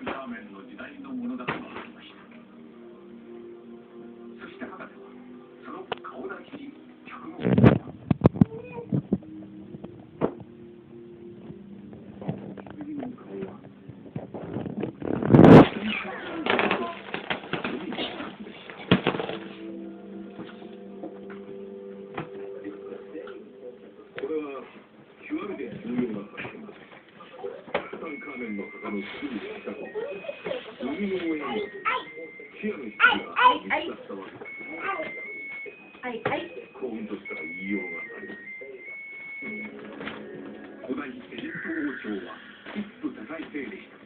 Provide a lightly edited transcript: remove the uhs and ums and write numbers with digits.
ンタンメンの時代のものだと分かりました。そして博士はその顔立ちに着目しました。次の顔はこれは極めて重要な発見です。ツタンカーメンの墓のすぐ近く、海の上にシアの棺が見つかったわけです。幸運としか言いようがありません。古代エジプト王朝は一夫多妻制でした。